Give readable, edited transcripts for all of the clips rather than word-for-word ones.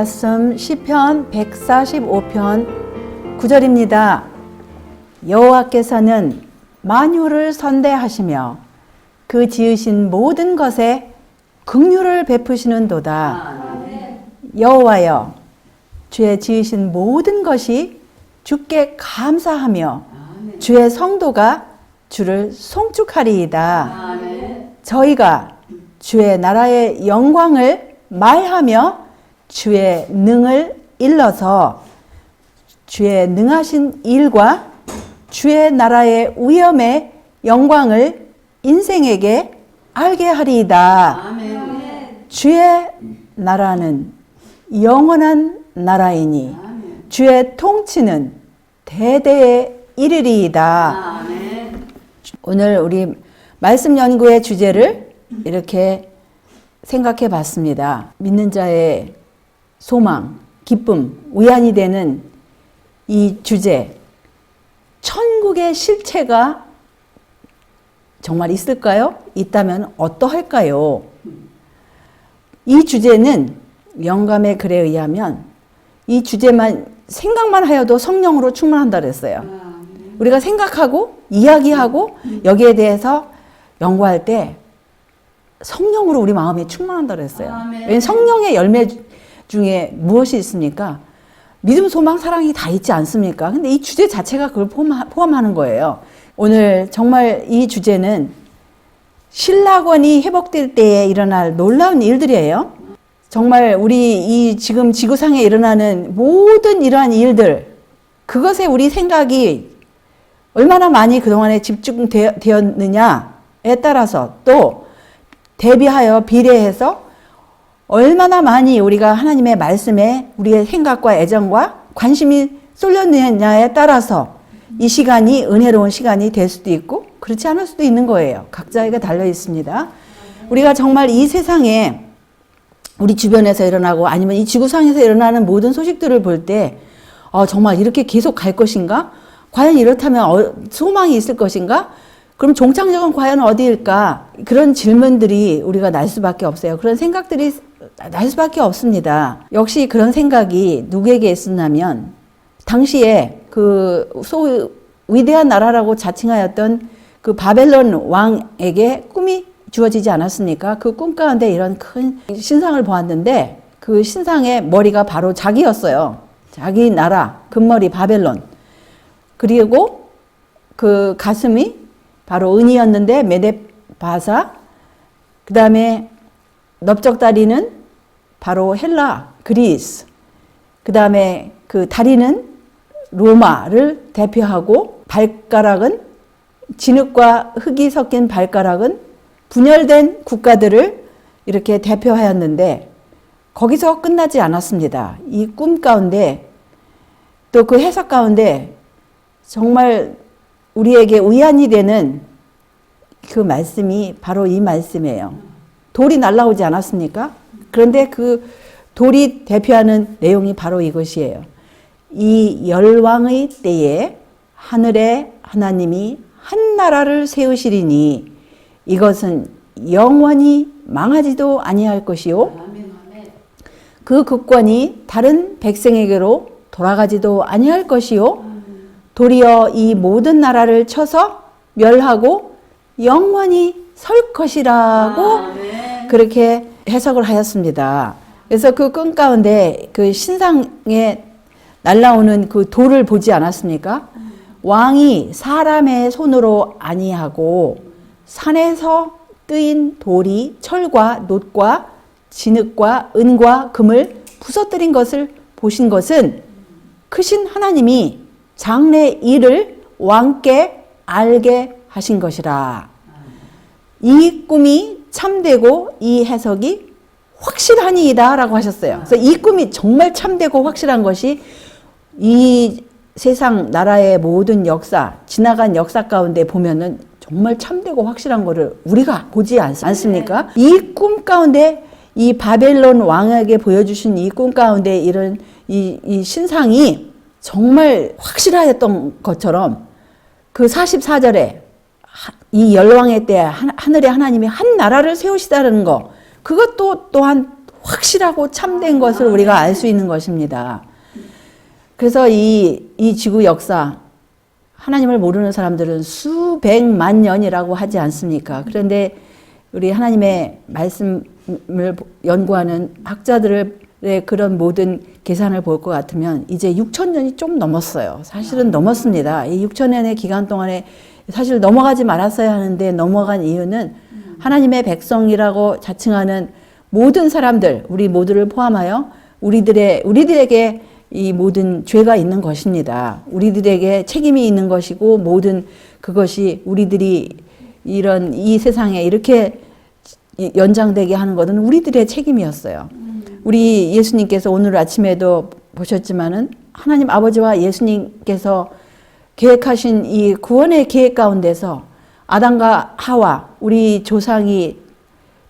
말씀 시편 145편 9절입니다. 여호와께서는 만유를 선대하시며 그 지으신 모든 것에 긍휼을 베푸시는도다. 여호와여, 주의 지으신 모든 것이 주께 감사하며 주의 성도가 주를 송축하리이다. 저희가 주의 나라의 영광을 말하며 주의 능을 일러서 주의 능하신 일과 주의 나라의 위엄의 영광을 인생에게 알게 하리이다. 아멘. 주의 나라는 영원한 나라이니 주의 통치는 대대에 이르리이다. 아멘. 오늘 우리 말씀 연구의 주제를 이렇게 생각해 봤습니다. 믿는 자의 소망, 기쁨, 위안이 되는 이 주제, 천국의 실체가 정말 있을까요? 있다면 어떠할까요? 이 주제는 영감의 글에 의하면 이 주제만 생각만 하여도 성령으로 충만한다 그랬어요. 우리가 생각하고 이야기하고 여기에 대해서 연구할 때 성령으로 우리 마음이 충만한다 그랬어요. 왜냐하면 성령의 열매 중에 무엇이 있습니까? 믿음, 소망, 사랑이 다 있지 않습니까? 근데 이 주제 자체가 그걸 포함하는 거예요. 오늘 정말 이 주제는 신라권이 회복될 때에 일어날 놀라운 일들이에요. 정말 우리 이 지금 지구상에 일어나는 모든 이러한 일들, 그것에 우리 생각이 얼마나 많이 그동안에 집중되었느냐에 따라서 또 대비하여 비례해서 얼마나 많이 우리가 하나님의 말씀에 우리의 생각과 애정과 관심이 쏠렸느냐에 따라서 이 시간이 은혜로운 시간이 될 수도 있고 그렇지 않을 수도 있는 거예요. 각자에게 달려 있습니다. 우리가 정말 이 세상에 우리 주변에서 일어나고 아니면 이 지구상에서 일어나는 모든 소식들을 볼 때 정말 이렇게 계속 갈 것인가? 과연 이렇다면 소망이 있을 것인가? 그럼 종착역은 과연 어디일까? 그런 질문들이 우리가 날 수밖에 없어요. 그런 생각들이 날 수밖에 없습니다. 역시 그런 생각이 누구에게 있었냐면 당시에 그 소위 위대한 나라라고 자칭하였던 그 바벨론 왕에게 꿈이 주어지지 않았습니까? 그 꿈 가운데 이런 큰 신상을 보았는데 그 신상의 머리가 바로 자기였어요. 자기 나라 금머리 바벨론. 그리고 그 가슴이 바로 은이었는데 메데바사, 그 다음에 넓적다리는 바로 헬라, 그리스, 그 다음에 그 다리는 로마를 대표하고 발가락은 진흙과 흙이 섞인 발가락은 분열된 국가들을 이렇게 대표하였는데 거기서 끝나지 않았습니다. 이 꿈 가운데 또 그 해석 가운데 정말 우리에게 위안이 되는 그 말씀이 바로 이 말씀이에요. 돌이 날아오지 않았습니까? 그런데 그 돌이 대표하는 내용이 바로 이것이에요. 이 열왕의 때에 하늘에 하나님이 한 나라를 세우시리니 이것은 영원히 망하지도 아니할 것이요 그 국권이 다른 백성에게로 돌아가지도 아니할 것이요 도리어 이 모든 나라를 쳐서 멸하고 영원히 설 것이라고 그렇게 해석을 하였습니다. 그래서 그 꿈 가운데 그 신상에 날라오는 그 돌을 보지 않았습니까? 왕이 사람의 손으로 아니하고 산에서 뜨인 돌이 철과 놋과 진흙과 은과 금을 부서뜨린 것을 보신 것은 크신 하나님이 장래 일을 왕께 알게 하신 것이라. 이 꿈이 참되고 이 해석이 확실하니이다 라고 하셨어요. 그래서 이 꿈이 정말 참되고 확실한 것이 이 세상 나라의 모든 역사, 지나간 역사 가운데 보면은 정말 참되고 확실한 거를 우리가 보지 않습니까? 이 꿈 가운데 이 바벨론 왕에게 보여주신 이 꿈 가운데 이런 이 신상이 정말 확실하였던 것처럼 그 44절에 이 열왕의 때 하늘에 하나님이 한 나라를 세우시다는 거, 그것도 또한 확실하고 참된 것을 우리가 알 수 있는 것입니다. 그래서 이 지구 역사, 하나님을 모르는 사람들은 수백만 년이라고 하지 않습니까? 그런데 우리 하나님의 말씀을 연구하는 학자들의 그런 모든 계산을 볼 것 같으면 이제 6,000년이 좀 넘었어요. 사실은 넘었습니다. 이 6,000년의 기간 동안에 사실 넘어가지 말았어야 하는데 넘어간 이유는 하나님의 백성이라고 자칭하는 모든 사람들, 우리 모두를 포함하여 우리들에게 이 모든 죄가 있는 것입니다. 우리들에게 책임이 있는 것이고 모든 그것이 우리들이 이 세상에 이렇게 연장되게 하는 것은 우리들의 책임이었어요. 우리 예수님께서 오늘 아침에도 보셨지만은 하나님 아버지와 예수님께서 계획하신 이 구원의 계획 가운데서 아담과 하와 우리 조상이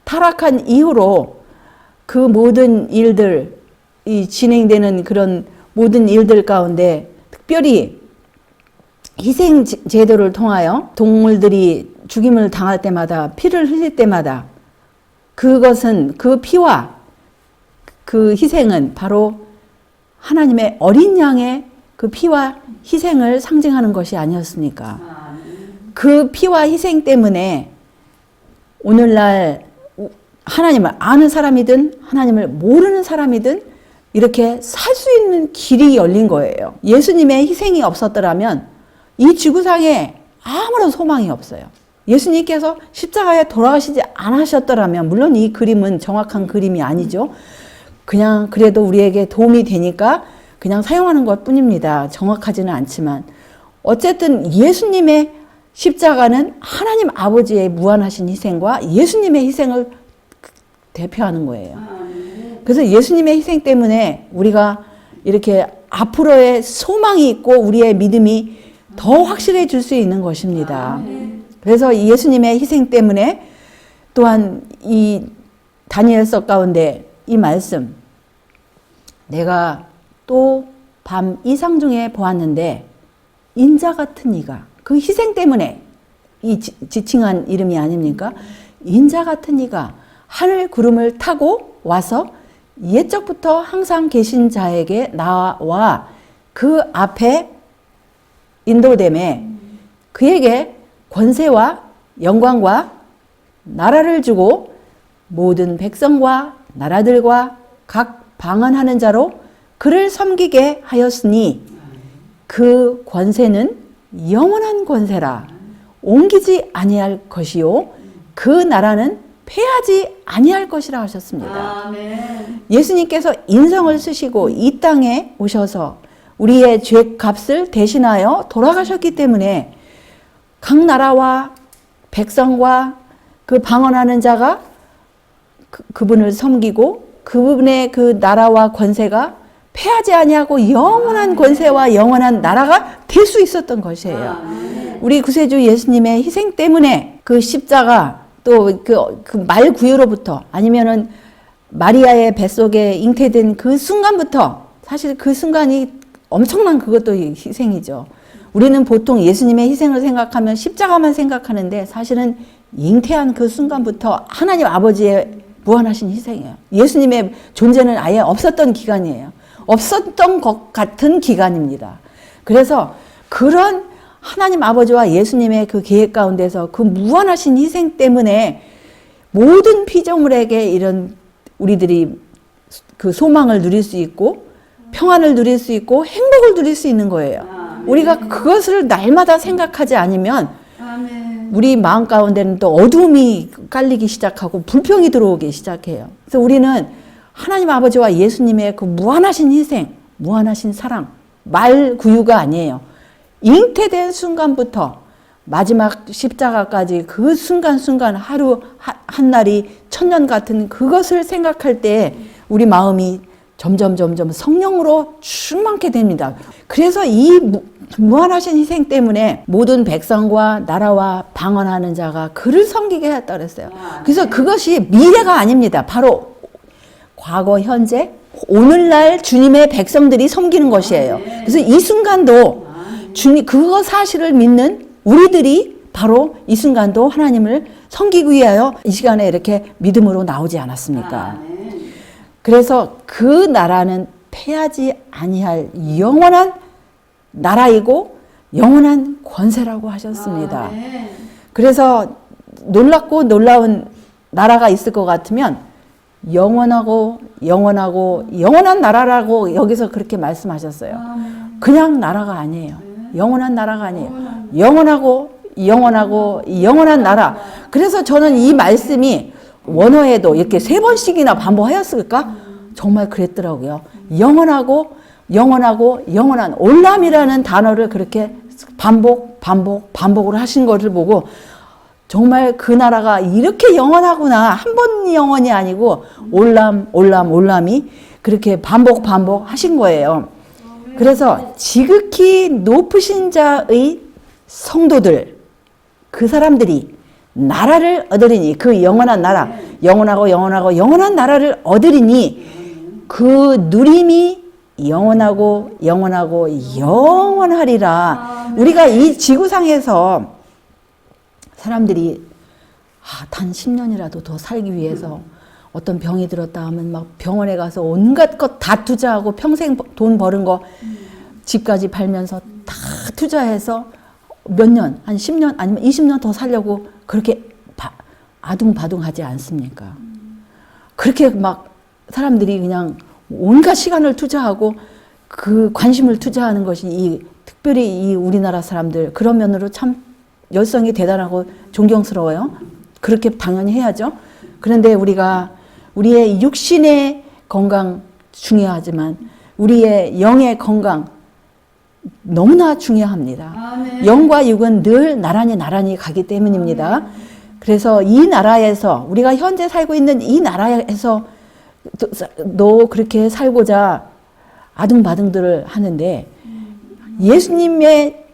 타락한 이후로 그 모든 일들 이 진행되는 그런 모든 일들 가운데 특별히 희생 제도를 통하여 동물들이 죽임을 당할 때마다 피를 흘릴 때마다 그것은 그 피와 그 희생은 바로 하나님의 어린 양의 그 피와 희생을 상징하는 것이 아니었습니까? 그 피와 희생 때문에 오늘날 하나님을 아는 사람이든 하나님을 모르는 사람이든 이렇게 살 수 있는 길이 열린 거예요. 예수님의 희생이 없었더라면 이 지구상에 아무런 소망이 없어요. 예수님께서 십자가에 돌아가시지 않으셨더라면 물론 이 그림은 정확한 그림이 아니죠. 그냥 그래도 우리에게 도움이 되니까 그냥 사용하는 것 뿐입니다. 정확하지는 않지만 어쨌든 예수님의 십자가는 하나님 아버지의 무한하신 희생과 예수님의 희생을 대표하는 거예요. 그래서 예수님의 희생 때문에 우리가 이렇게 앞으로의 소망이 있고 우리의 믿음이 더 확실해질 수 있는 것입니다. 그래서 예수님의 희생 때문에 또한 이 다니엘서 가운데 이 말씀, 내가 또 밤 이상 중에 보았는데 인자 같은 이가, 그 희생 때문에 이 지칭한 이름이 아닙니까? 인자 같은 이가 하늘 구름을 타고 와서 옛적부터 항상 계신 자에게 나와 그 앞에 인도됨에 그에게 권세와 영광과 나라를 주고 모든 백성과 나라들과 각 방언하는 자로 그를 섬기게 하였으니 그 권세는 영원한 권세라 옮기지 아니할 것이요 그 나라는 패하지 아니할 것이라 하셨습니다. 아멘. 예수님께서 인성을 쓰시고 이 땅에 오셔서 우리의 죄값을 대신하여 돌아가셨기 때문에 각 나라와 백성과 그 방언하는 자가 그분을 섬기고 그분의 그 나라와 권세가 패하지 아니하고 영원한 권세와 영원한 나라가 될 수 있었던 것이에요. 우리 구세주 예수님의 희생 때문에 그 십자가 또 그 말 구유로부터 아니면은 마리아의 뱃속에 잉태된 그 순간부터 사실 그 순간이 엄청난 그것도 희생이죠. 우리는 보통 예수님의 희생을 생각하면 십자가만 생각하는데 사실은 잉태한 그 순간부터 하나님 아버지의 무한하신 희생이에요. 예수님의 존재는 아예 없었던 기간이에요. 없었던 것 같은 기간입니다. 그래서 그런 하나님 아버지와 예수님의 그 계획 가운데서 그 무한하신 희생 때문에 모든 피조물에게 이런 우리들이 그 소망을 누릴 수 있고 평안을 누릴 수 있고 행복을 누릴 수 있는 거예요. 우리가 그것을 날마다 생각하지 않으면 우리 마음 가운데는 또 어둠이 깔리기 시작하고 불평이 들어오기 시작해요. 그래서 우리는 하나님 아버지와 예수님의 그 무한하신 희생, 무한하신 사랑, 말 구유가 아니에요. 잉태된 순간부터 마지막 십자가까지 그 순간순간 하루 한 날이 천년 같은 그것을 생각할 때 우리 마음이 점점 성령으로 충만케 됩니다. 그래서 이 무한하신 희생 때문에 모든 백성과 나라와 방언하는 자가 그를 섬기게 했다 그랬어요. 그래서 그것이 미래가 아닙니다. 바로 과거, 현재, 오늘날 주님의 백성들이 섬기는 것이에요. 그래서 이 순간도 주님 그거 사실을 믿는 우리들이 바로 이 순간도 하나님을 섬기기 위하여 이 시간에 이렇게 믿음으로 나오지 않았습니까? 그래서 그 나라는 패하지 아니할 영원한 나라이고 영원한 권세라고 하셨습니다. 그래서 놀랍고 놀라운 나라가 있을 것 같으면 영원하고 영원하고 영원한 나라라고 여기서 그렇게 말씀하셨어요. 그냥 나라가 아니에요. 영원한 나라가 아니에요. 영원하고 영원하고 영원한 나라. 그래서 저는 이 말씀이 원어에도 이렇게 3번씩이나 반복하였을까? 정말 그랬더라고요. 영원하고 영원하고 영원한 올람이라는 단어를 그렇게 반복을 하신 것을 보고 정말 그 나라가 이렇게 영원하구나. 한 번 영원이 아니고 올람이 그렇게 반복 하신 거예요. 그래서 지극히 높으신 자의 성도들, 그 사람들이 나라를 얻으리니, 그 영원한 나라, 영원하고 영원하고 영원한 나라를 얻으리니 그 누림이 영원하고 영원하고 영원하리라. 우리가 이 지구상에서 사람들이 단 10년이라도 더 살기 위해서 어떤 병이 들었다 하면 막 병원에 가서 온갖 것 다 투자하고 평생 돈 버는 거 집까지 팔면서 다 투자해서 몇 년, 한 10년 아니면 20년 더 살려고 그렇게 아둥바둥하지 않습니까? 그렇게 막 사람들이 그냥 온갖 시간을 투자하고 그 관심을 투자하는 것이 특별히 이 우리나라 사람들 그런 면으로 참 열성이 대단하고 존경스러워요. 그렇게 당연히 해야죠. 그런데 우리의 육신의 건강 중요하지만 우리의 영의 건강 너무나 중요합니다. 영과 육은 늘 나란히 가기 때문입니다. 그래서 이 나라에서 우리가 현재 살고 있는 이 나라에서 너 그렇게 살고자 아둥바둥들을 하는데 예수님의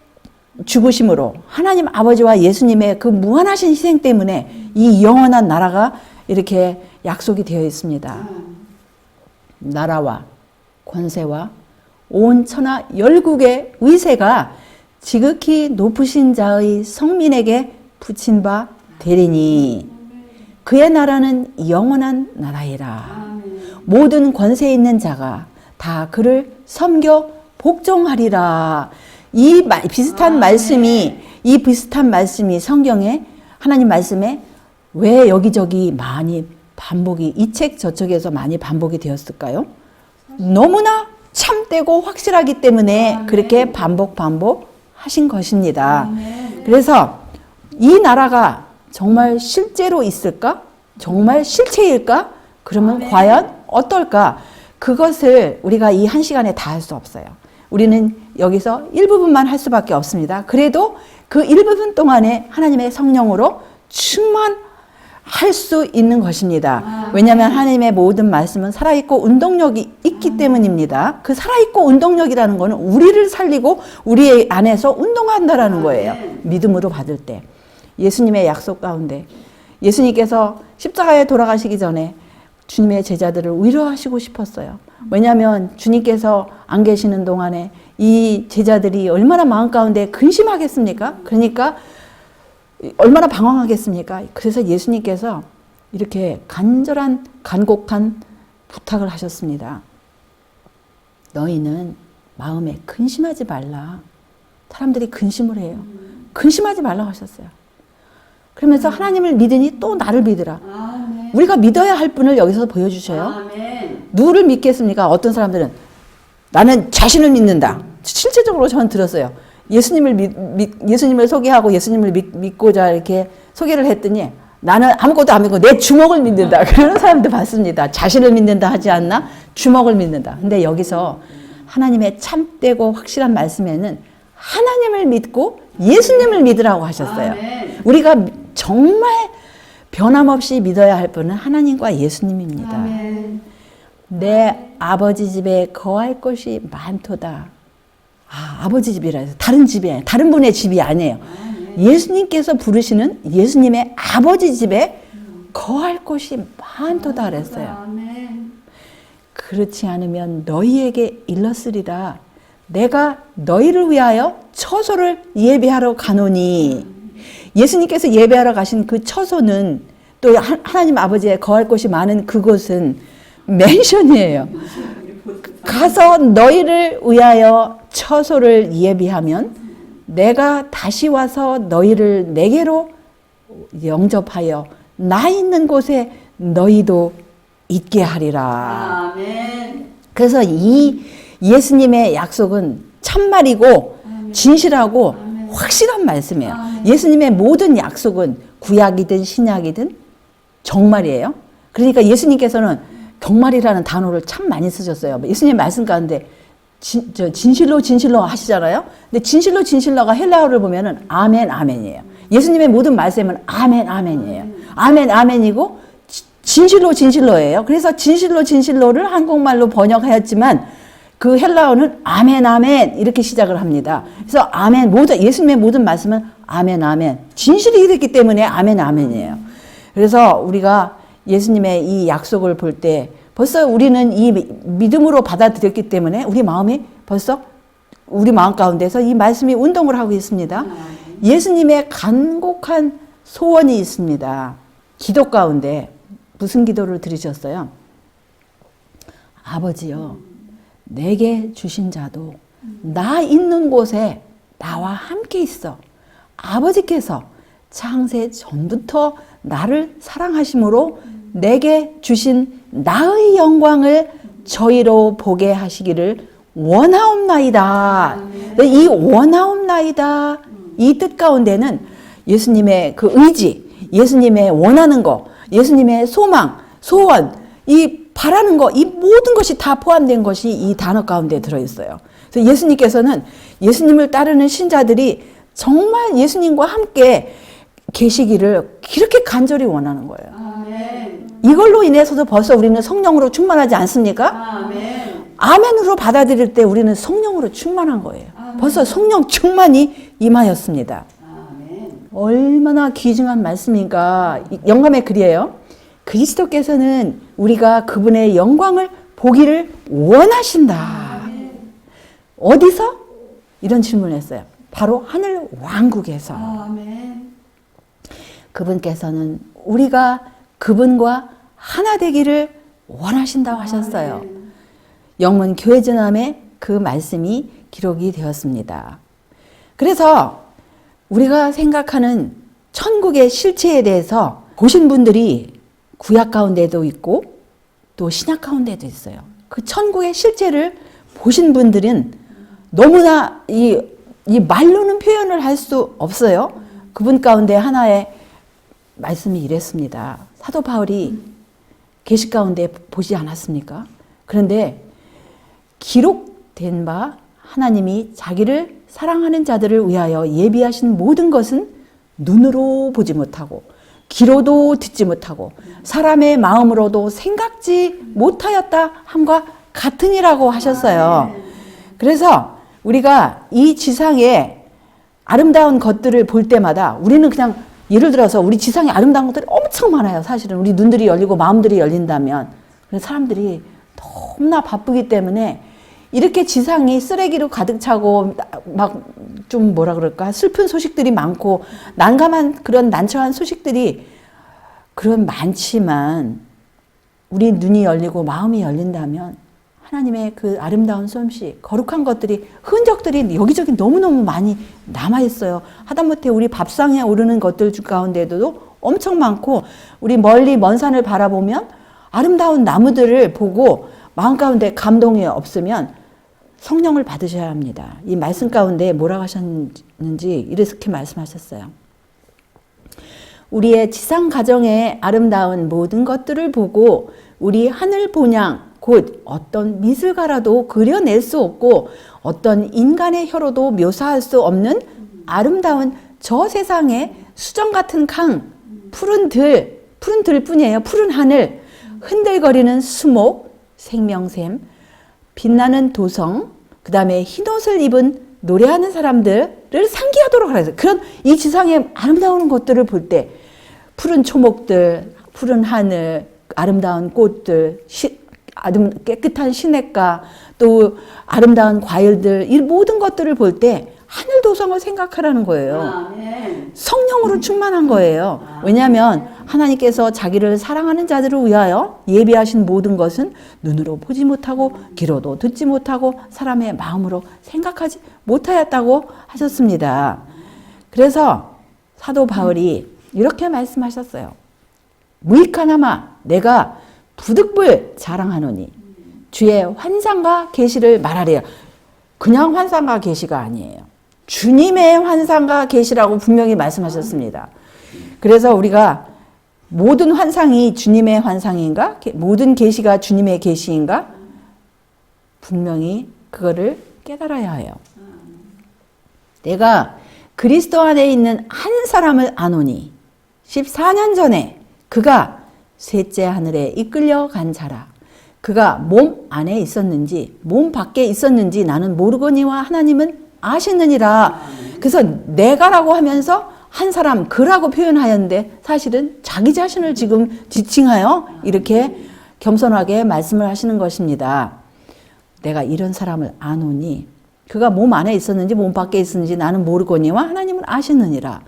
죽으심으로 하나님 아버지와 예수님의 그 무한하신 희생 때문에 이 영원한 나라가 이렇게 약속이 되어 있습니다. 나라와 권세와 온 천하 열국의 의세가 지극히 높으신 자의 성민에게 붙인 바 되리니 그의 나라는 영원한 나라이라. 모든 권세 있는 자가 다 그를 섬겨 복종하리라. 이 비슷한 말씀이 성경에 하나님 말씀에 왜 여기저기 많이 반복이 이 책 저책에서 많이 반복이 되었을까요? 너무나 참되고 확실하기 때문에 그렇게 반복하신 것입니다. 그래서 이 나라가 정말 실제로 있을까? 정말 실체일까? 그러면 과연 어떨까? 그것을 우리가 이 1시간에 다 할 수 없어요. 우리는 여기서 일부분만 할 수밖에 없습니다. 그래도 그 일부분 동안에 하나님의 성령으로 충만할 수 있는 것입니다. 왜냐하면 하나님의 모든 말씀은 살아있고 운동력이 있기 때문입니다. 그 살아있고 운동력이라는 것은 우리를 살리고 우리 안에서 운동한다라는 거예요. 믿음으로 받을 때. 예수님의 약속 가운데 예수님께서 십자가에 돌아가시기 전에 주님의 제자들을 위로하시고 싶었어요. 왜냐하면 주님께서 안 계시는 동안에 이 제자들이 얼마나 마음 가운데 근심하겠습니까? 그러니까 얼마나 방황하겠습니까? 그래서 예수님께서 이렇게 간곡한 부탁을 하셨습니다. 너희는 마음에 근심하지 말라. 사람들이 근심을 해요. 근심하지 말라고 하셨어요. 그러면서 하나님을 믿으니 또 나를 믿으라. 우리가 믿어야 할 분을 여기서 보여주셔요. 누구를 믿겠습니까? 어떤 사람들은 나는 자신을 믿는다. 실제적으로 저는 들었어요. 예수님을 소개하고 예수님을 믿고자 이렇게 소개를 했더니 나는 아무것도 안 믿고 내 주먹을 믿는다. 그런 사람도 봤습니다. 자신을 믿는다 하지 않나? 주먹을 믿는다. 근데 여기서 하나님의 참되고 확실한 말씀에는 하나님을 믿고 예수님을 믿으라고 하셨어요. 우리가 정말 변함없이 믿어야 할 분은 하나님과 예수님입니다. 내 아버지 집에 거할 것이 많도다. 아버지 집이라 해서 다른 집이 아니에요. 다른 분의 집이 아니에요. 예수님께서 부르시는 예수님의 아버지 집에 거할 것이 많도다 그랬어요. 그렇지 않으면 너희에게 일렀으리라. 내가 너희를 위하여 처소를 예배하러 가노니. 예수님께서 예배하러 가신 그 처소는 또 하나님 아버지의 거할 곳이 많은 그곳은 맨션이에요. 가서 너희를 위하여 처소를 예비하면 내가 다시 와서 너희를 내게로 영접하여 나 있는 곳에 너희도 있게 하리라. 아멘. 그래서 이 예수님의 약속은 참말이고 진실하고 확실한 말씀이에요. 예수님의 모든 약속은 구약이든 신약이든 정말이에요. 그러니까 예수님께서는 정말이라는 단어를 참 많이 쓰셨어요. 예수님 말씀 가운데 진실로 진실로 하시잖아요. 근데 진실로 진실로가 헬라어를 보면은 아멘 아멘이에요. 예수님의 모든 말씀은 아멘 아멘이에요. 아멘 아멘이고 진실로 진실로예요. 그래서 진실로 진실로를 한국말로 번역하였지만 그 헬라어는 아멘 아멘 이렇게 시작을 합니다. 그래서 아멘 모든 예수님의 모든 말씀은 아멘 아멘 진실이 이랬기 때문에 아멘 아멘이에요. 그래서 우리가 예수님의 이 약속을 볼 때 벌써 우리는 이 믿음으로 받아들였기 때문에 우리 마음이 벌써 우리 마음 가운데서 이 말씀이 운동을 하고 있습니다. 예수님의 간곡한 소원이 있습니다. 기도 가운데 무슨 기도를 드리셨어요? 아버지요, 내게 주신 자도 나 있는 곳에 나와 함께 있어. 아버지께서 창세 전부터 나를 사랑하심으로 내게 주신 나의 영광을 저희로 보게 하시기를 원하옵나이다. 이 원하옵나이다 이 뜻 가운데는 예수님의 그 의지, 예수님의 원하는 거, 예수님의 소망, 소원, 이 바라는 거, 이 모든 것이 다 포함된 것이 이 단어 가운데 들어있어요. 그래서 예수님께서는 예수님을 따르는 신자들이 정말 예수님과 함께 계시기를 그렇게 간절히 원하는 거예요. 아멘. 이걸로 인해서도 벌써 우리는 성령으로 충만하지 않습니까? 아멘. 아멘으로 받아들일 때 우리는 성령으로 충만한 거예요. 벌써 성령 충만이 임하였습니다. 아멘. 얼마나 귀중한 말씀인가. 영감의 글이에요. 그리스도께서는 우리가 그분의 영광을 보기를 원하신다. 어디서? 이런 질문을 했어요. 바로 하늘 왕국에서. 아멘. 그분께서는 우리가 그분과 하나 되기를 원하신다고 하셨어요. 영문 교회전함에 그 말씀이 기록이 되었습니다. 그래서 우리가 생각하는 천국의 실체에 대해서 보신 분들이 구약 가운데도 있고 또 신약 가운데도 있어요. 그 천국의 실체를 보신 분들은 너무나 이 말로는 표현을 할 수 없어요. 그분 가운데 하나의 말씀이 이랬습니다. 사도 바울이 계시 가운데 보지 않았습니까? 그런데 기록된 바 하나님이 자기를 사랑하는 자들을 위하여 예비하신 모든 것은 눈으로 보지 못하고 귀로도 듣지 못하고 사람의 마음으로도 생각지 못하였다 함과 같으니라고 하셨어요. 그래서 우리가 이 지상에 아름다운 것들을 볼 때마다 우리는 그냥 예를 들어서 우리 지상에 아름다운 것들이 엄청 많아요. 사실은 우리 눈들이 열리고 마음들이 열린다면. 그래서 사람들이 너무나 바쁘기 때문에 이렇게 지상이 쓰레기로 가득 차고 막 좀 뭐라 그럴까 슬픈 소식들이 많고 난감한 그런 난처한 소식들이 그런 많지만 우리 눈이 열리고 마음이 열린다면 하나님의 그 아름다운 솜씨, 거룩한 것들이, 흔적들이 여기저기 너무너무 많이 남아있어요. 하다못해 우리 밥상에 오르는 것들 가운데도 엄청 많고, 우리 멀리 먼 산을 바라보면 아름다운 나무들을 보고 마음 가운데 감동이 없으면 성령을 받으셔야 합니다. 이 말씀 가운데 뭐라고 하셨는지 이렇게 말씀하셨어요. 우리의 지상 가정의 아름다운 모든 것들을 보고 우리 하늘 본향, 곧 어떤 미술가라도 그려낼 수 없고 어떤 인간의 혀로도 묘사할 수 없는 아름다운 저 세상의 수정 같은 강, 푸른 들뿐이에요. 푸른 하늘, 흔들거리는 수목, 생명샘, 빛나는 도성, 그 다음에 흰옷을 입은 노래하는 사람들을 상기하도록 하라. 그런 이 지상의 아름다운 것들을 볼 때 푸른 초목들, 푸른 하늘, 아름다운 꽃들, 깨끗한 시냇가, 또 아름다운 과일들, 이 모든 것들을 볼 때 하늘 도성을 생각하라는 거예요. 아멘. 성령으로 충만한 거예요. 왜냐하면 하나님께서 자기를 사랑하는 자들을 위하여 예비하신 모든 것은 눈으로 보지 못하고 귀로도 듣지 못하고 사람의 마음으로 생각하지 못하였다고 하셨습니다. 그래서 사도 바울이 이렇게 말씀하셨어요. 무익하나마 내가 부득불 자랑하노니 주의 환상과 계시를 말하리라. 그냥 환상과 계시가 아니에요. 주님의 환상과 계시라고 분명히 말씀하셨습니다. 그래서 우리가 모든 환상이 주님의 환상인가? 모든 계시가 주님의 계시인가? 분명히 그거를 깨달아야 해요. 내가 그리스도 안에 있는 한 사람을 아노니 14년 전에 그가 셋째 하늘에 이끌려 간 자라. 그가 몸 안에 있었는지 몸 밖에 있었는지 나는 모르거니와 하나님은 아시느니라. 그래서 내가라고 하면서 한 사람 그라고 표현하였는데 사실은 자기 자신을 지금 지칭하여 이렇게 겸손하게 말씀을 하시는 것입니다. 내가 이런 사람을 아노니 그가 몸 안에 있었는지 몸 밖에 있었는지 나는 모르거니와 하나님은 아시느니라.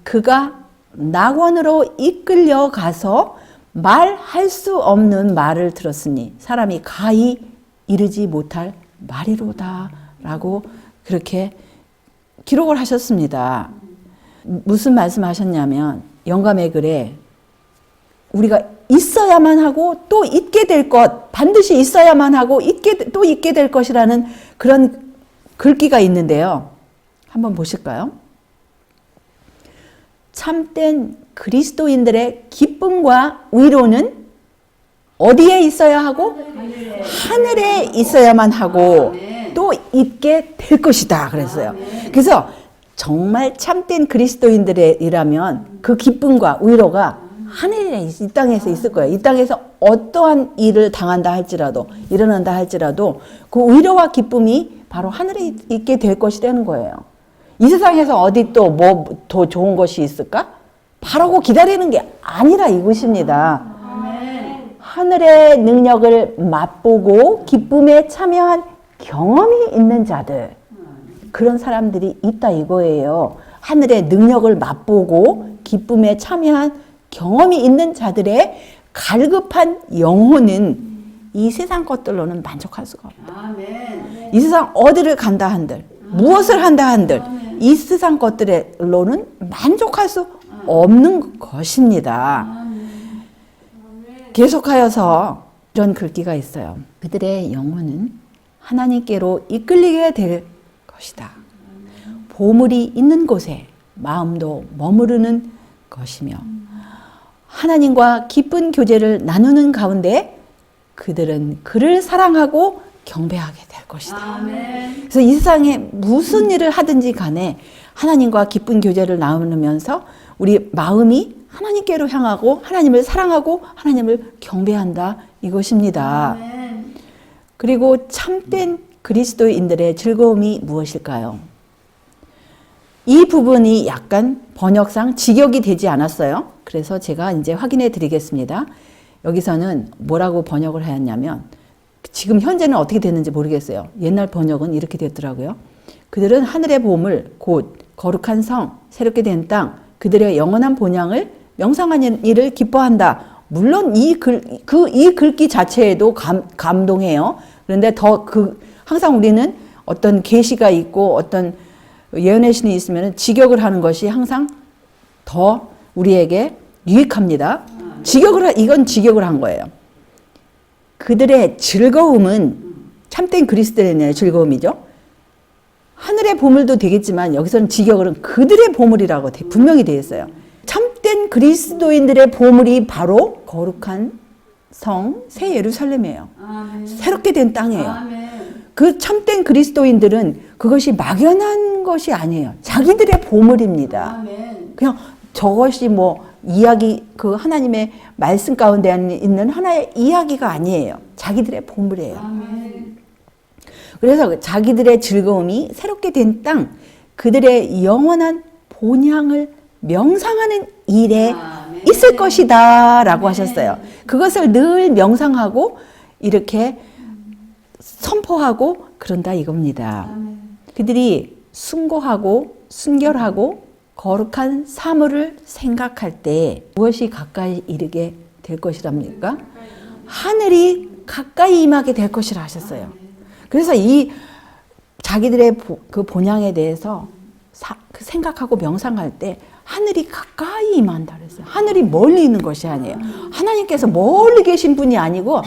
그가 낙원으로 이끌려 가서 말할 수 없는 말을 들었으니 사람이 가히 이르지 못할 말이로다 라고 그렇게 기록을 하셨습니다. 무슨 말씀하셨냐면 영감의 글에 우리가 있어야만 하고 또 있게 될 것, 반드시 있어야만 하고 또 있게 될 것이라는 그런 글귀가 있는데요. 한번 보실까요? 참된 그리스도인들의 기쁨과 위로는 어디에 있어야 하고? 하늘에 있어야만 하고 또 있게 될 것이다 그랬어요. 그래서 정말 참된 그리스도인들이라면 그 기쁨과 위로가 하늘에 이 땅에서 있을 거예요. 이 땅에서 어떠한 일을 당한다 할지라도 일어난다 할지라도 그 위로와 기쁨이 바로 하늘에 있게 될 것이라는 거예요. 이 세상에서 어디 또 뭐 더 좋은 것이 있을까? 바라고 기다리는 게 아니라 이것입니다. 하늘의 능력을 맛보고 기쁨에 참여한 경험이 있는 자들, 그런 사람들이 있다 이거예요. 하늘의 능력을 맛보고 기쁨에 참여한 경험이 있는 자들의 갈급한 영혼은 이 세상 것들로는 만족할 수가 없다. 이 세상 어디를 간다 한들 무엇을 한다 한들 이 세상 것들로는 만족할 수 없는 것입니다. 계속하여서 이런 글귀가 있어요. 그들의 영혼은 하나님께로 이끌리게 될 것이다. 보물이 있는 곳에 마음도 머무르는 것이며 하나님과 깊은 교제를 나누는 가운데 그들은 그를 사랑하고 경배하게 될 것이다. 그래서 이 세상에 무슨 일을 하든지 간에 하나님과 깊은 교제를 나누면서 우리 마음이 하나님께로 향하고 하나님을 사랑하고 하나님을 경배한다 이것입니다. 그리고 참된 그리스도인들의 즐거움이 무엇일까요? 이 부분이 약간 번역상 직역이 되지 않았어요. 그래서 제가 이제 확인해 드리겠습니다. 여기서는 뭐라고 번역을 하였냐면 지금 현재는 어떻게 됐는지 모르겠어요. 옛날 번역은 이렇게 됐더라고요. 그들은 하늘의 보물 곧 거룩한 성 새롭게 된 땅 그들의 영원한 본향을 명상하는 일을 기뻐한다. 물론 이 글귀 자체에도 감동해요. 그런데 항상 우리는 어떤 계시가 있고 어떤 예언의 신이 있으면 직역을 하는 것이 항상 더 우리에게 유익합니다. 이건 직역을 한 거예요. 그들의 즐거움은 참된 그리스도인의 즐거움이죠. 하늘의 보물도 되겠지만 여기서는 직역은 그들의 보물이라고 분명히 되어 있어요. 참된 그리스도인들의 보물이 바로 거룩한 성 새 예루살렘이에요. 새롭게 된 땅이에요. 그 참된 그리스도인들은 그것이 막연한 것이 아니에요. 자기들의 보물입니다. 그냥 저것이 뭐 이야기 그 하나님의 말씀 가운데 있는 하나의 이야기가 아니에요. 자기들의 보물이에요. 그래서 자기들의 즐거움이 새롭게 된 땅, 그들의 영원한 본향을 명상하는 일에 있을 것이다 라고 하셨어요. 그것을 늘 명상하고 이렇게 선포하고 그런다 이겁니다. 그들이 숭고하고 순결하고 거룩한 사물을 생각할 때 무엇이 가까이 이르게 될 것이랍니까? 하늘이 가까이 임하게 될 것이라 하셨어요. 그래서 이 자기들의 그 본향에 대해서 그 생각하고 명상할 때 하늘이 가까이 임한다 그랬어요. 하늘이 멀리 있는 것이 아니에요. 하나님께서 멀리 계신 분이 아니고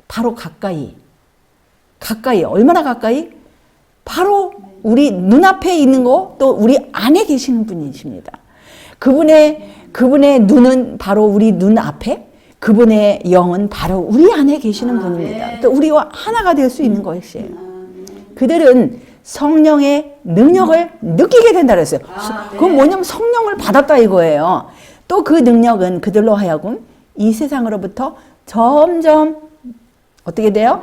바로 가까이 얼마나 가까이? 바로 우리 눈앞에 있는 거 또 우리 안에 계시는 분이십니다. 그분의 눈은 바로 우리 눈앞에, 그분의 영은 바로 우리 안에 계시는 분입니다. 또 우리와 하나가 될 수 있는 것이에요. 그들은 성령의 능력을 느끼게 된다 그랬어요. 그건 뭐냐면 성령을 받았다 이거예요. 또 그 능력은 그들로 하여금 이 세상으로부터 점점 어떻게 돼요?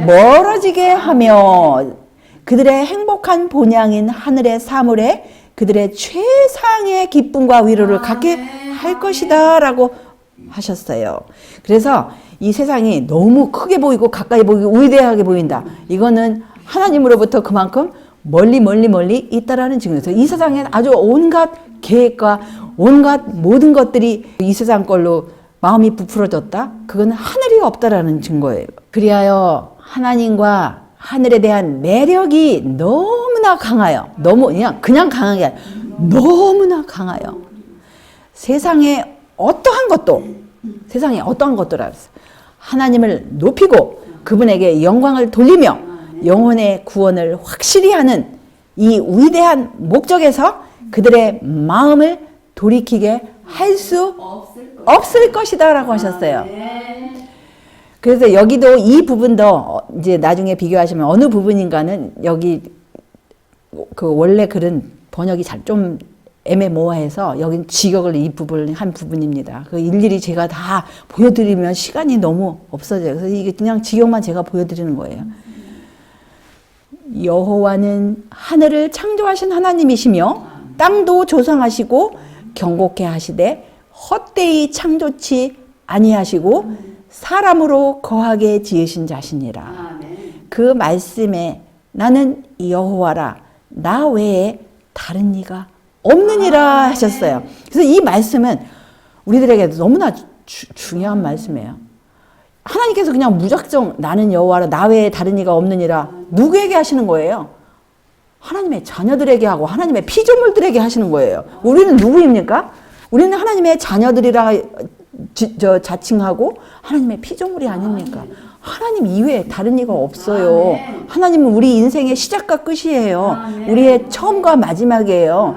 멀어지게 하며 그들의 행복한 본향인 하늘의 사물에 그들의 최상의 기쁨과 위로를 갖게 할 것이다 라고 하셨어요. 그래서 이 세상이 너무 크게 보이고 가까이 보이고 위대하게 보인다. 이거는 하나님으로부터 그만큼 멀리 있다라는 증거예요. 이 세상에 아주 온갖 계획과 온갖 모든 것들이 이 세상 걸로 마음이 부풀어졌다? 그건 하늘이 없다라는 증거예요. 그리하여 하나님과 하늘에 대한 매력이 너무나 강하여, 그냥 강한 게 아니라 너무나 강하여 세상에 어떠한 것도라 했어요. 하나님을 높이고 그분에게 영광을 돌리며 영혼의 구원을 확실히 하는 이 위대한 목적에서 그들의 마음을 돌이키게 할 수 없을 것이다 라고 하셨어요. 그래서 여기도 이 부분도 이제 나중에 비교하시면 어느 부분인가는 여기 그 원래 글은 번역이 좀 애매모호해서 여긴 직역을 이 부분을 한 부분입니다. 그 일일이 제가 다 보여드리면 시간이 너무 없어져요. 그래서 이게 그냥 직역만 제가 보여드리는 거예요. 여호와는 하늘을 창조하신 하나님이시며 땅도 조성하시고 경고케 하시되 헛되이 창조치 아니하시고 사람으로 거하게 지으신 자시니라. 그 말씀에 나는 여호와라 나 외에 다른 이가 없느니라 하셨어요. 그래서 이 말씀은 우리들에게도 너무나 중요한 말씀이에요. 하나님께서 그냥 무작정 나는 여호와라 나 외에 다른 이가 없느니라 누구에게 하시는 거예요? 하나님의 자녀들에게 하고 하나님의 피조물들에게 하시는 거예요. 우리는 누구입니까? 우리는 하나님의 자녀들이라 자칭하고 하나님의 피조물이 아닙니까? 하나님 이외에 다른 이가 없어요. 하나님은 우리 인생의 시작과 끝이에요. 우리의 처음과 마지막이에요.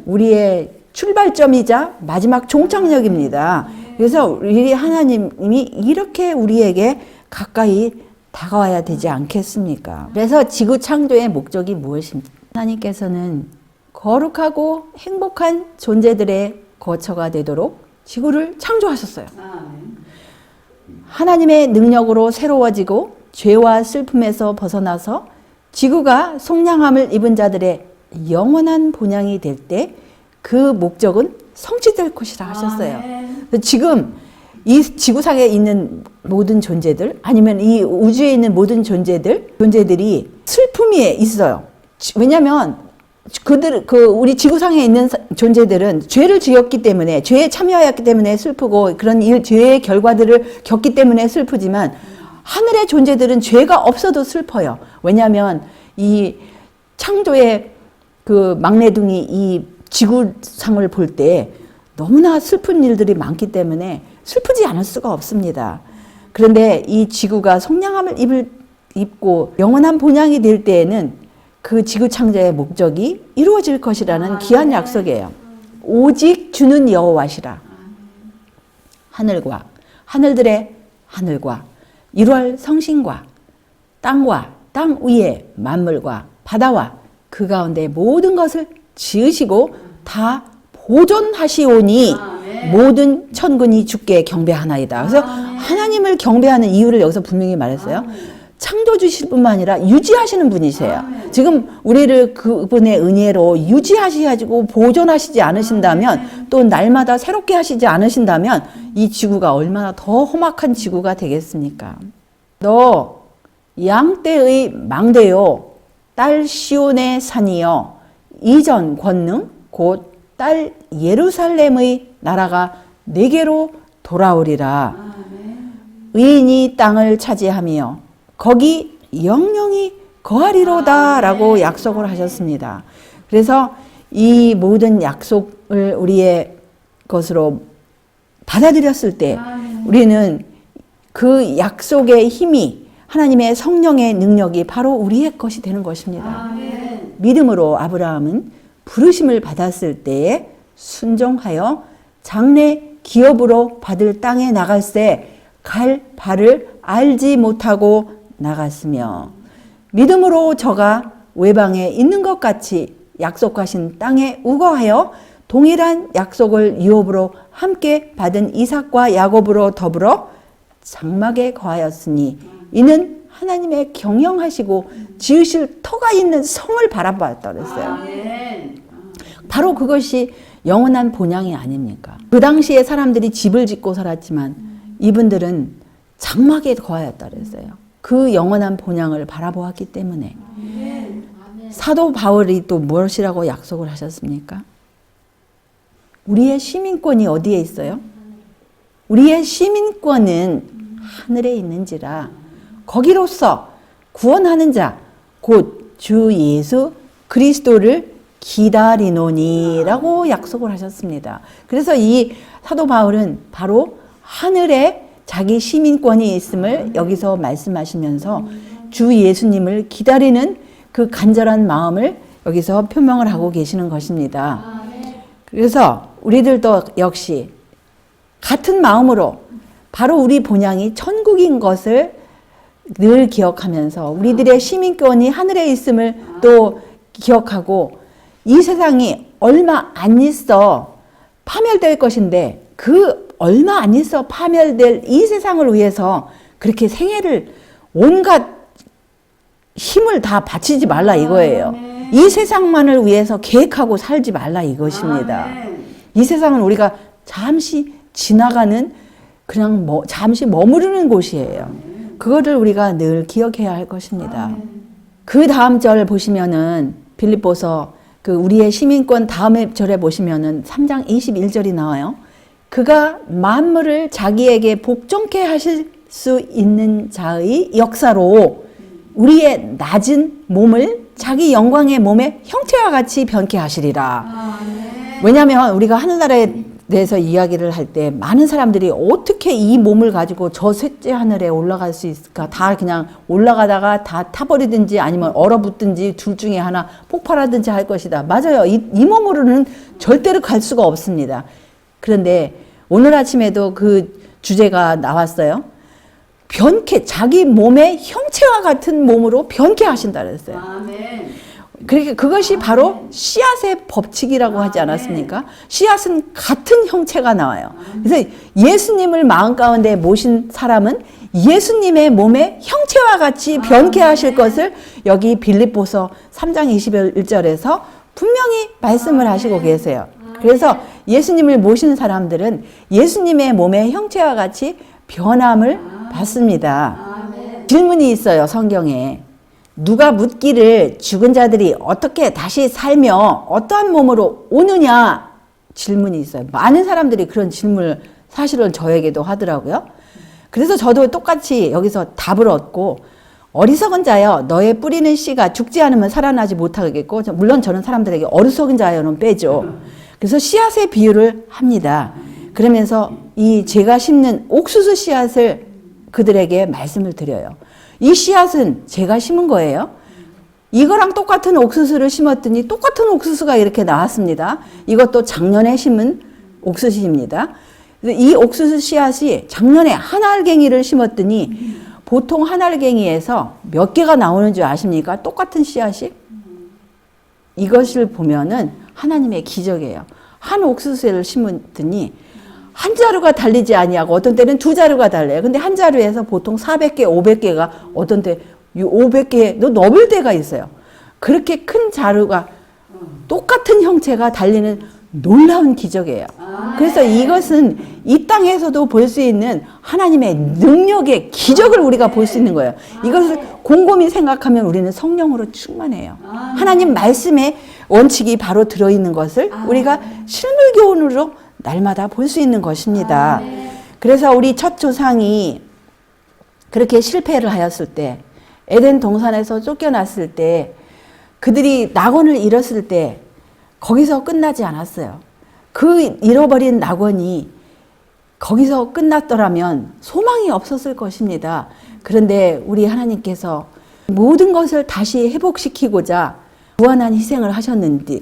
우리의 출발점이자 마지막 종착역입니다. 그래서 우리 하나님이 이렇게 우리에게 가까이 다가와야 되지 않겠습니까? 그래서 지구 창조의 목적이 무엇입니까? 하나님께서는 거룩하고 행복한 존재들의 거처가 되도록 지구를 창조하셨어요. 하나님의 능력으로 새로워지고 죄와 슬픔에서 벗어나서 지구가 속량함을 입은 자들의 영원한 본향이 될 때 그 목적은 성취될 것이라 하셨어요. 지금 이 지구상에 있는 모든 존재들 아니면 이 우주에 있는 모든 존재들이 슬픔이 있어요. 왜냐하면 우리 지구상에 있는 존재들은 죄를 지었기 때문에, 죄에 참여하였기 때문에 슬프고, 그런 죄의 결과들을 겪기 때문에 슬프지만, 하늘의 존재들은 죄가 없어도 슬퍼요. 왜냐하면, 이 창조의 그 막내둥이 이 지구상을 볼 때 너무나 슬픈 일들이 많기 때문에 슬프지 않을 수가 없습니다. 그런데 이 지구가 속량함을 입고 영원한 본향이 될 때에는 그 지구 창조의 목적이 이루어질 것이라는 귀한 약속이에요. 오직 주는 여호와시라. 하늘과 하늘들의 하늘과 1월 성신과 땅과 땅 위의 만물과 바다와 그 가운데 모든 것을 지으시고 다 보존하시오니 모든 천군이 주께 경배하나이다. 그래서 하나님을 경배하는 이유를 여기서 분명히 말했어요. 창조주실 뿐만 아니라 유지하시는 분이세요. 지금 우리를 그분의 은혜로 유지하시고 보존하시지 않으신다면, 또 날마다 새롭게 하시지 않으신다면 이 지구가 얼마나 더 험악한 지구가 되겠습니까? 너 양떼의 망대요 딸 시온의 산이여 이전 권능 곧 딸 예루살렘의 나라가 내게로 돌아오리라. 아멘. 의인이 땅을 차지하며 거기 영영이 거하리로다 라고 약속을 하셨습니다. 그래서 이 모든 약속을 우리의 것으로 받아들였을 때 우리는 그 약속의 힘이 하나님의 성령의 능력이 바로 우리의 것이 되는 것입니다. 아멘. 믿음으로 아브라함은 부르심을 받았을 때에 순종하여 장래 기업으로 받을 땅에 나갈새 갈 발을 알지 못하고 나갔으며 믿음으로 저가 외방에 있는 것 같이 약속하신 땅에 우거하여 동일한 약속을 유업으로 함께 받은 이삭과 야곱으로 더불어 장막에 거하였으니 이는 하나님의 경영하시고 지으실 터가 있는 성을 바라보았다 그랬어요. 아멘. 바로 그것이 영원한 본향이 아닙니까? 그 당시에 사람들이 집을 짓고 살았지만 이분들은 장막에 거하였다 그랬어요. 그 영원한 본향을 바라보았기 때문에. 아멘. 사도 바울이 또 무엇이라고 약속을 하셨습니까? 우리의 시민권이 어디에 있어요? 우리의 시민권은 하늘에 있는지라 거기로서 구원하는 자 곧 주 예수 그리스도를 기다리노니라고 약속을 하셨습니다. 그래서 이 사도 바울은 바로 하늘에 자기 시민권이 있음을 여기서 말씀하시면서 주 예수님을 기다리는 그 간절한 마음을 여기서 표명을 하고 계시는 것입니다. 그래서 우리들도 역시 같은 마음으로 바로 우리 본향이 천국인 것을 늘 기억하면서 우리들의 시민권이 하늘에 있음을 또 기억하고 이 세상이 얼마 안 있어 파멸될 것인데 그 얼마 안 있어 파멸될 이 세상을 위해서 그렇게 생애를 온갖 힘을 다 바치지 말라 이거예요. 이 세상만을 위해서 계획하고 살지 말라 이것입니다. 이 세상은 우리가 잠시 지나가는 그냥 잠시 머무르는 곳이에요. 그거를 우리가 늘 기억해야 할 것입니다. 그 다음 절 보시면은 빌립보서 그 우리의 시민권 다음에 절에 보시면은 3장 21절이 나와요. 그가 만물을 자기에게 복종케 하실 수 있는 자의 역사로 우리의 낮은 몸을 자기 영광의 몸의 형체와 같이 변케 하시리라. 왜냐하면 우리가 하늘나라에 대해서 이야기를 할 때 많은 사람들이 어떻게 이 몸을 가지고 저 셋째 하늘에 올라갈 수 있을까? 다 그냥 올라가다가 다 타버리든지 아니면 얼어붙든지 둘 중에 하나 폭발하든지 할 것이다. 맞아요. 이 몸으로는 절대로 갈 수가 없습니다. 그런데 오늘 아침에도 그 주제가 나왔어요. 변케, 자기 몸의 형체와 같은 몸으로 변케 하신다 그랬어요. 아멘. 그러니까 그것이 바로 씨앗의 법칙이라고 하지 않았습니까? 씨앗은 같은 형체가 나와요. 그래서 예수님을 마음 가운데 모신 사람은 예수님의 몸의 형체와 같이 변케 하실 것을 여기 빌립보서 3장 21절에서 분명히 말씀을 하시고 계세요. 그래서 예수님을 모신 사람들은 예수님의 몸의 형체와 같이 변함을 받습니다. 질문이 있어요, 성경에. 누가 묻기를 죽은 자들이 어떻게 다시 살며 어떠한 몸으로 오느냐 질문이 있어요. 많은 사람들이 그런 질문을 사실은 저에게도 하더라고요. 그래서 저도 똑같이 여기서 답을 얻고 어리석은 자여 너의 뿌리는 씨가 죽지 않으면 살아나지 못하겠고 물론 저는 사람들에게 어리석은 자여는 빼죠. 그래서 씨앗의 비유를 합니다. 그러면서 이 제가 심는 옥수수 씨앗을 그들에게 말씀을 드려요. 이 씨앗은 제가 심은 거예요. 이거랑 똑같은 옥수수를 심었더니 똑같은 옥수수가 이렇게 나왔습니다. 이것도 작년에 심은 옥수수입니다. 이 옥수수 씨앗이 작년에 한알갱이를 심었더니 보통 한알갱이에서 몇 개가 나오는 줄 아십니까? 똑같은 씨앗이? 이것을 보면은 하나님의 기적이에요. 한 옥수수를 심었더니 한 자루가 달리지 아니하고 어떤 때는 두 자루가 달려요. 근데 한 자루에서 보통 400개, 500개가 어떤 때 500개도 넘을 때가 있어요. 그렇게 큰 자루가 똑같은 형체가 달리는 놀라운 기적이에요. 그래서 이것은 이 땅에서도 볼 수 있는 하나님의 능력의 기적을 우리가 볼 수 있는 거예요. 이것을 곰곰이 생각하면 우리는 성령으로 충만해요. 하나님 말씀의 원칙이 바로 들어있는 것을 우리가 실물교훈으로 날마다 볼 수 있는 것입니다. 그래서 우리 첫 조상이 그렇게 실패를 하였을 때, 에덴 동산에서 쫓겨났을 때, 그들이 낙원을 잃었을 때 거기서 끝나지 않았어요. 그 잃어버린 낙원이 거기서 끝났더라면 소망이 없었을 것입니다. 그런데 우리 하나님께서 모든 것을 다시 회복시키고자 무한한 희생을 하셨는지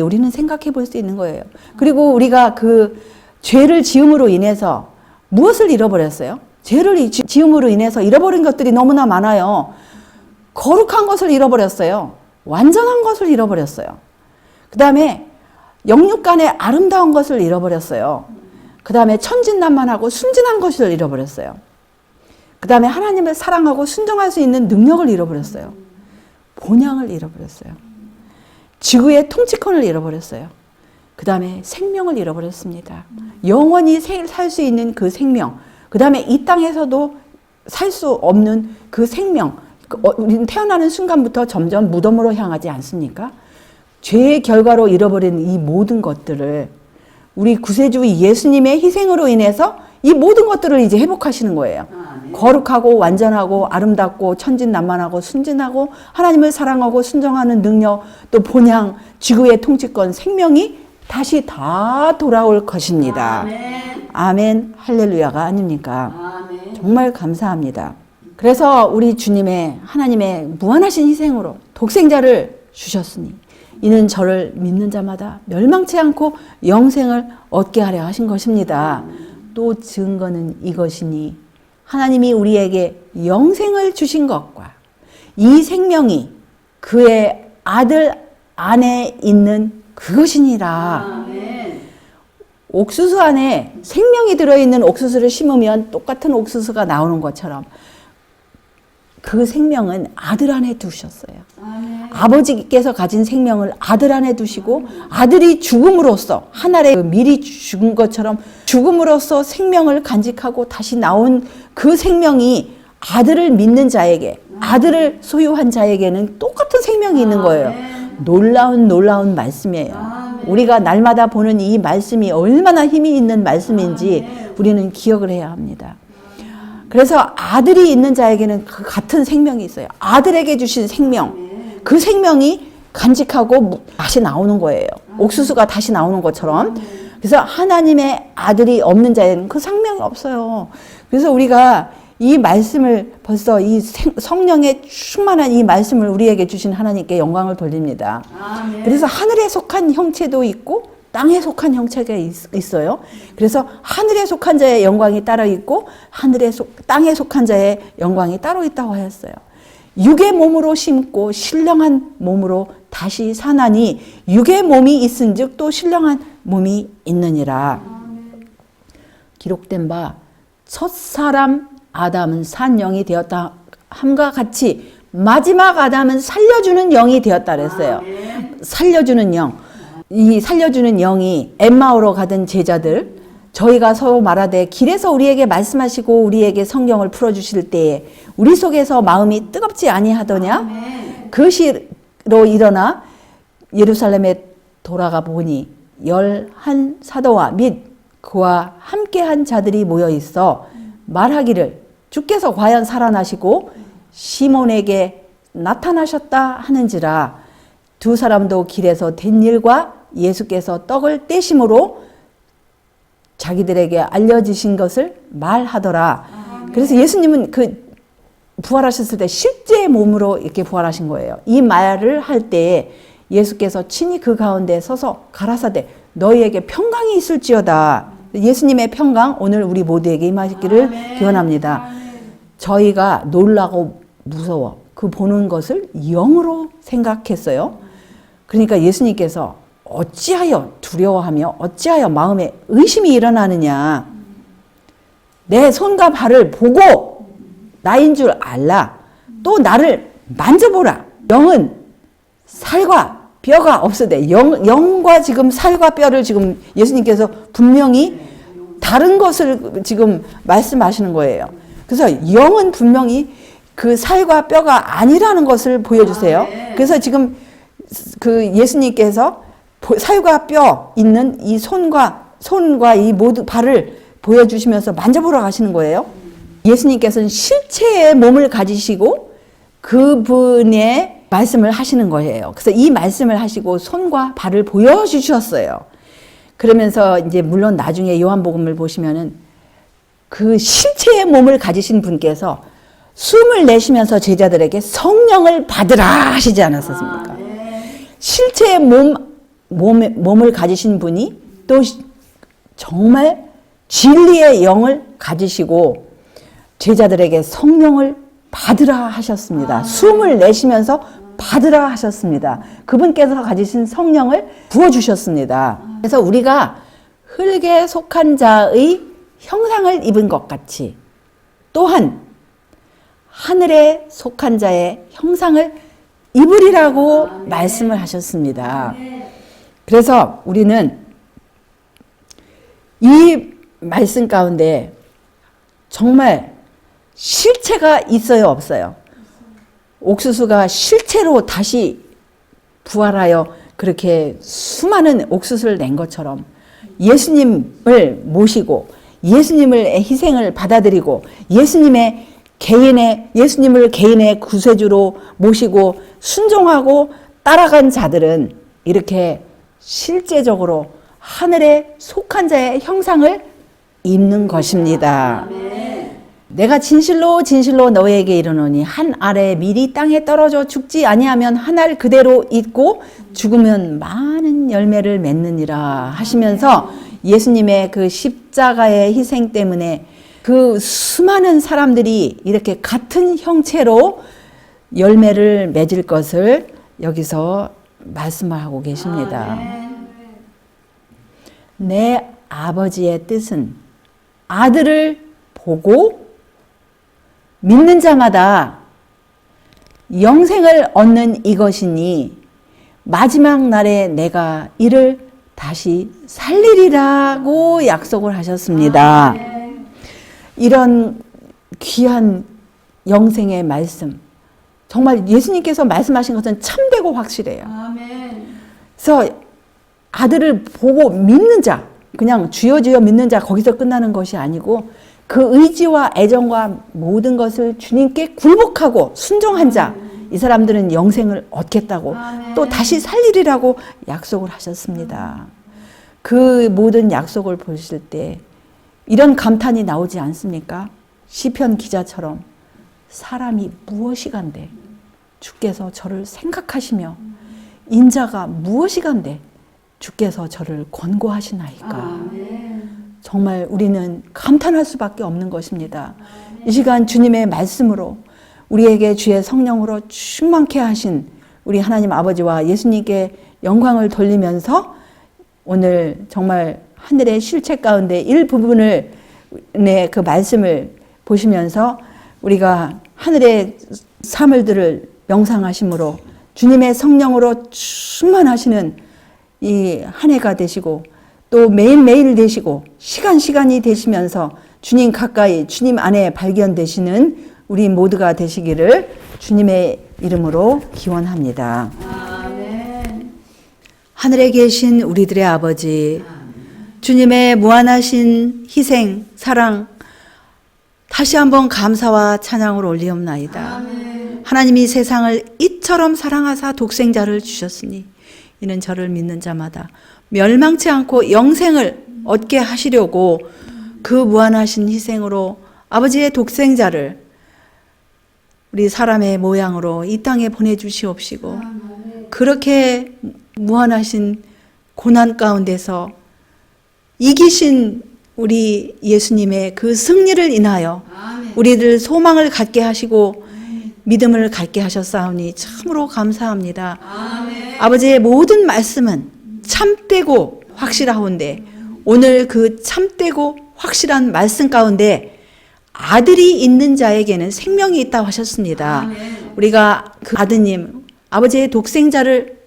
우리는 생각해 볼 수 있는 거예요. 그리고 우리가 그 죄를 지음으로 인해서 무엇을 잃어버렸어요? 죄를 지음으로 인해서 잃어버린 것들이 너무나 많아요. 거룩한 것을 잃어버렸어요. 완전한 것을 잃어버렸어요. 그 다음에 영육간의 아름다운 것을 잃어버렸어요. 그 다음에 천진난만하고 순진한 것을 잃어버렸어요. 그 다음에 하나님을 사랑하고 순종할 수 있는 능력을 잃어버렸어요. 본향을 잃어버렸어요. 지구의 통치권을 잃어버렸어요. 그 다음에 생명을 잃어버렸습니다. 영원히 살 수 있는 그 생명, 그 다음에 이 땅에서도 살 수 없는 그 생명, 우리는 태어나는 순간부터 점점 무덤으로 향하지 않습니까? 죄의 결과로 잃어버린 이 모든 것들을 우리 구세주 예수님의 희생으로 인해서 이 모든 것들을 이제 회복하시는 거예요. 거룩하고 완전하고 아름답고 천진난만하고 순진하고 하나님을 사랑하고 순종하는 능력, 또 본향, 지구의 통치권, 생명이 다시 다 돌아올 것입니다. 아멘. 아멘, 할렐루야가 아닙니까? 아멘. 정말 감사합니다. 그래서 우리 주님의 하나님의 무한하신 희생으로 독생자를 주셨으니 이는 저를 믿는 자마다 멸망치 않고 영생을 얻게 하려 하신 것입니다. 또 증거는 이것이니 하나님이 우리에게 영생을 주신 것과 이 생명이 그의 아들 안에 있는 그것이니라. 아멘. 옥수수 안에 생명이 들어있는 옥수수를 심으면 똑같은 옥수수가 나오는 것처럼 그 생명은 아들 안에 두셨어요. 아멘. 아버지께서 가진 생명을 아들 안에 두시고 아들이 죽음으로써 하늘에 미리 죽은 것처럼 죽음으로써 생명을 간직하고 다시 나온 그 생명이 아들을 믿는 자에게, 아들을 소유한 자에게는 똑같은 생명이 있는 거예요. 놀라운 말씀이에요. 우리가 날마다 보는 이 말씀이 얼마나 힘이 있는 말씀인지 우리는 기억을 해야 합니다. 그래서 아들이 있는 자에게는 그 같은 생명이 있어요. 아들에게 주신 생명, 그 생명이 간직하고 다시 나오는 거예요. 옥수수가 다시 나오는 것처럼. 그래서 하나님의 아들이 없는 자에는 그 생명이 없어요. 그래서 우리가 이 말씀을 벌써 이 성령의 충만한 이 말씀을 우리에게 주신 하나님께 영광을 돌립니다. 아멘. 그래서 하늘에 속한 형체도 있고 땅에 속한 형체가 있어요. 그래서 하늘에 속한 자의 영광이 따로 있고 땅에 속한 자의 영광이 따로 있다고 하였어요. 육의 몸으로 심고 신령한 몸으로 다시 사나니 육의 몸이 있은즉 또 신령한 몸이 있느니라. 기록된 바 첫사람 아담은 산 영이 되었다 함과 같이 마지막 아담은 살려주는 영이 되었다 그랬어요. 살려주는 영. 이 살려주는 영이 엠마오로 가던 제자들, 저희가 서로 말하되 길에서 우리에게 말씀하시고 우리에게 성경을 풀어주실 때에 우리 속에서 마음이 뜨겁지 아니하더냐? 그 시로 일어나 예루살렘에 돌아가 보니 11 사도와 및 그와 함께한 자들이 모여 있어 말하기를 주께서 과연 살아나시고 시몬에게 나타나셨다 하는지라. 두 사람도 길에서 된 일과 예수께서 떡을 떼심으로 자기들에게 알려지신 것을 말하더라. 그래서 예수님은 그 부활하셨을 때 실제 몸으로 이렇게 부활하신 거예요. 이 말을 할 때에 예수께서 친히 그 가운데 서서 가라사대 너희에게 평강이 있을지어다. 예수님의 평강 오늘 우리 모두에게 임하시기를 기원합니다. 저희가 놀라고 무서워 그 보는 것을 영으로 생각했어요. 그러니까 예수님께서 어찌하여 두려워하며 어찌하여 마음에 의심이 일어나느냐. 내 손과 발을 보고 나인 줄 알라. 또 나를 만져보라. 영은 살과 뼈가 없으되 영과 지금 살과 뼈를 지금 예수님께서 분명히 다른 것을 지금 말씀하시는 거예요. 그래서 영은 분명히 그 살과 뼈가 아니라는 것을 보여주세요. 그래서 지금 그 예수님께서 살과 뼈 있는 이 손과 이 모두 발을 보여주시면서 만져보러 가시는 거예요. 예수님께서는 실체의 몸을 가지시고 그분의 말씀을 하시는 거예요. 그래서 이 말씀을 하시고 손과 발을 보여주셨어요. 그러면서 이제 물론 나중에 요한복음을 보시면은 그 실체의 몸을 가지신 분께서 숨을 내쉬면서 제자들에게 성령을 받으라 하시지 않았었습니까? 실체의 몸을 가지신 분이 또 정말 진리의 영을 가지시고 제자들에게 성령을 받으라 하셨습니다. 숨을 내쉬면서 받으라 하셨습니다. 그분께서 가지신 성령을 부어주셨습니다. 그래서 우리가 흙에 속한 자의 형상을 입은 것 같이 또한 하늘에 속한 자의 형상을 입으리라고 말씀을 하셨습니다. 그래서 우리는 이 말씀 가운데 정말 실체가 있어요, 없어요? 옥수수가 실체로 다시 부활하여 그렇게 수많은 옥수수를 낸 것처럼 예수님을 모시고 예수님의 희생을 받아들이고 예수님을 개인의 구세주로 모시고 순종하고 따라간 자들은 이렇게 실제적으로 하늘에 속한 자의 형상을 입는 것입니다. 내가 진실로 진실로 너희에게 이르노니 한 알에 밀이 땅에 떨어져 죽지 아니하면 한 알 그대로 있고 죽으면 많은 열매를 맺느니라 하시면서 예수님의 그 십자가의 희생 때문에 그 수많은 사람들이 이렇게 같은 형체로 열매를 맺을 것을 여기서 말씀하고 계십니다. 내 아버지의 뜻은 아들을 보고 믿는 자마다 영생을 얻는 이것이니 마지막 날에 내가 이를 다시 살리리라고 약속을 하셨습니다. 이런 귀한 영생의 말씀, 정말 예수님께서 말씀하신 것은 참되고 확실해요. 그래서 아들을 보고 믿는 자, 그냥 주여 주여 믿는 자 거기서 끝나는 것이 아니고 그 의지와 애정과 모든 것을 주님께 굴복하고 순종한 자, 이 사람들은 영생을 얻겠다고 또 다시 살리리라고 약속을 하셨습니다. 그 모든 약속을 보실 때 이런 감탄이 나오지 않습니까? 시편 기자처럼 사람이 무엇이간데 주께서 저를 생각하시며 인자가 무엇이간데 주께서 저를 권고하시나이까. 정말 우리는 감탄할 수밖에 없는 것입니다. 이 시간 주님의 말씀으로 우리에게 주의 성령으로 충만케 하신 우리 하나님 아버지와 예수님께 영광을 돌리면서 오늘 정말 하늘의 실체 가운데 일부분을 그 말씀을 보시면서 우리가 하늘의 사물들을 명상하심으로 주님의 성령으로 충만하시는 이 한 해가 되시고 또 매일매일 되시고 시간이 되시면서 주님 가까이 주님 안에 발견되시는 우리 모두가 되시기를 주님의 이름으로 기원합니다. 아멘. 하늘에 계신 우리들의 아버지, 주님의 무한하신 희생, 사랑 다시 한번 감사와 찬양을 올리옵나이다. 하나님이 세상을 이처럼 사랑하사 독생자를 주셨으니 이는 저를 믿는 자마다 멸망치 않고 영생을 얻게 하시려고 그 무한하신 희생으로 아버지의 독생자를 우리 사람의 모양으로 이 땅에 보내주시옵시고 그렇게 무한하신 고난 가운데서 이기신 우리 예수님의 그 승리를 인하여 우리들 소망을 갖게 하시고 믿음을 갖게 하셨사오니 참으로 감사합니다. 아버지의 모든 말씀은 참되고 확실하온데 오늘 그 참되고 확실한 말씀 가운데 아들이 있는 자에게는 생명이 있다고 하셨습니다. 우리가 그 아드님, 아버지의 독생자를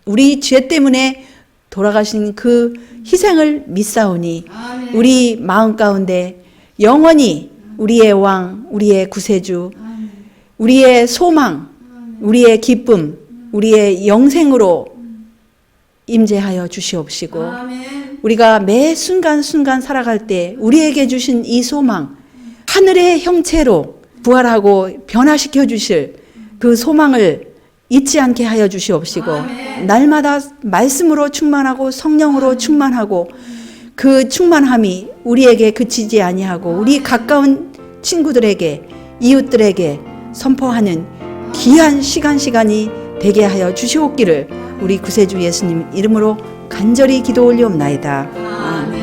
우리 죄 때문에 돌아가신 그 희생을 믿사오니 아멘. 우리 마음 가운데 영원히 우리의 왕, 우리의 구세주, 아멘. 우리의 소망, 우리의 기쁨, 우리의 영생으로 임재하여 주시옵시고 아멘. 우리가 매 순간순간 살아갈 때 우리에게 주신 이 소망, 하늘의 형체로 부활하고 변화시켜 주실 그 소망을 잊지 않게 하여 주시옵시고 아멘. 날마다 말씀으로 충만하고 성령으로 충만하고 그 충만함이 우리에게 그치지 아니하고 우리 가까운 친구들에게 이웃들에게 선포하는 귀한 시간이 되게 하여 주시옵기를 우리 구세주 예수님 이름으로 간절히 기도 올리옵나이다. 아멘.